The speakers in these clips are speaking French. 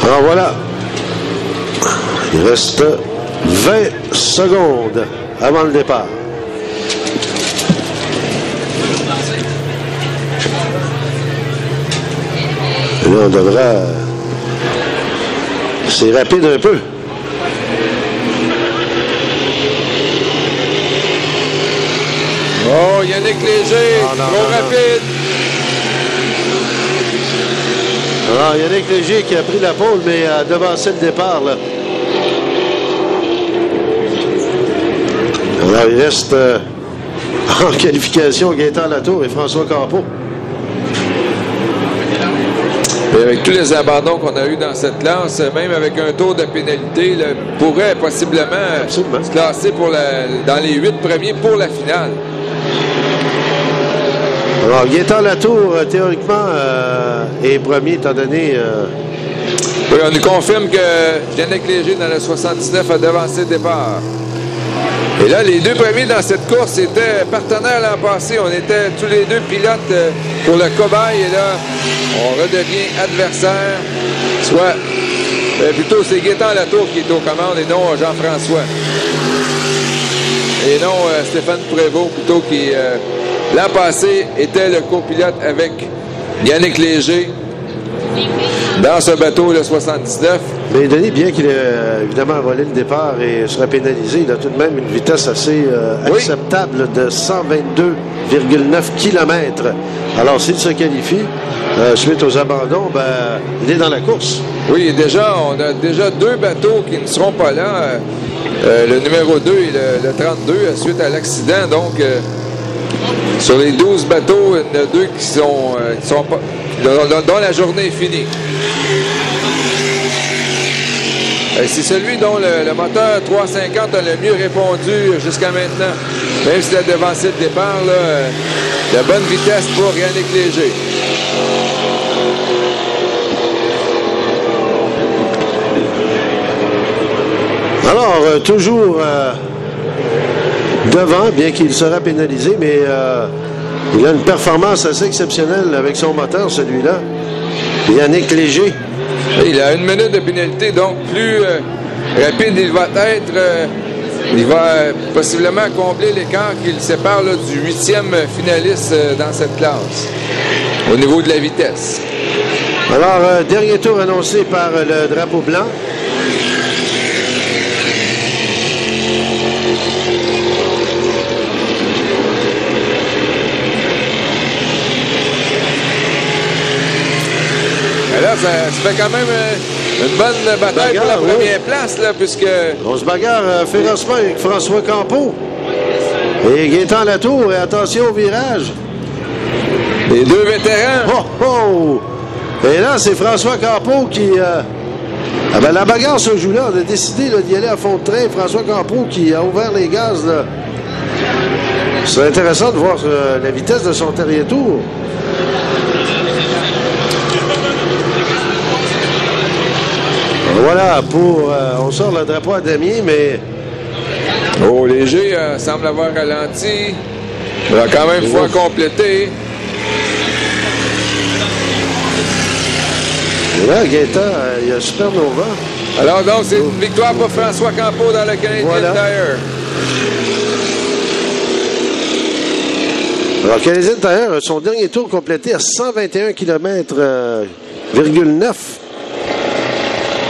Alors voilà. Il reste 20 secondes avant le départ. Et là, on devrait... C'est rapide un peu. Oh, Yannick Léger, trop rapide. Alors, Yannick Léger qui a pris la pole, mais a devancé le départ, là. Alors, il reste en qualification Gaétan Latour et François Campeau. Et avec tous les abandons qu'on a eu dans cette classe, même avec un tour de pénalité, là, pourrait possiblement se classer pour dans les 8 premiers pour la finale. Alors, Gaétan Latour, théoriquement, est premier, étant donné... Oui, on nous confirme que Yannick Léger, dans le 79, a devancé le départ. Et là, les deux premiers dans cette course étaient partenaires l'an passé. On était tous les deux pilotes pour le cobaye. Et là, on redevient adversaire. Soit, plutôt, c'est Gaétan Latour qui est aux commandes et non Jean-François. Et non Stéphane Prévost, plutôt, qui, l'an passé, était le copilote avec Yannick Léger dans ce bateau, le 79. Mais Denis, bien qu'il ait évidemment volé le départ et sera pénalisé, il a tout de même une vitesse assez acceptable de 122,9 km. Alors, s'il se qualifie, suite aux abandons, ben, il est dans la course. Oui, déjà, on a déjà deux bateaux qui ne seront pas là. Le numéro 2 et le 32, suite à l'accident. Donc, sur les 12 bateaux, il y en a deux qui sont pas, dont la journée est finie. C'est celui dont le moteur 350 a le mieux répondu jusqu'à maintenant. Même s'il a devancé le départ, là, de bonne vitesse pour Yannick Léger. Alors, toujours devant, bien qu'il sera pénalisé, mais il a une performance assez exceptionnelle avec son moteur, celui-là. Yannick Léger. Il a 1 minute de pénalité, donc plus rapide il va être. Il va possiblement combler l'écart qui le sépare là, du 8e finaliste dans cette classe, au niveau de la vitesse. Alors, dernier tour annoncé par le drapeau blanc. Là, ça fait quand même une bonne bataille pour la première place, là, puisque... On se bagarre férocement avec François Campeau. Et Gaétan Latour, et attention au virage. Les deux vétérans. Oh, oh! Et là, c'est François Campeau qui... Ah ben, la bagarre se joue là. On a décidé d'y aller à fond de train. François Campeau qui a ouvert les gaz. C'est intéressant de voir la vitesse de son dernier tour. Voilà, on sort le drapeau à damier, mais... Oh, Léger semble avoir ralenti. Il va quand même pouvoir compléter. Et là, Gaétan, il y a Supernova. Alors donc, c'est une victoire pour François Campeau dans le Canadian Tire. Alors, Canadian Tire, son dernier tour complété à 121 km,9.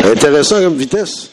Intéressant comme vitesse.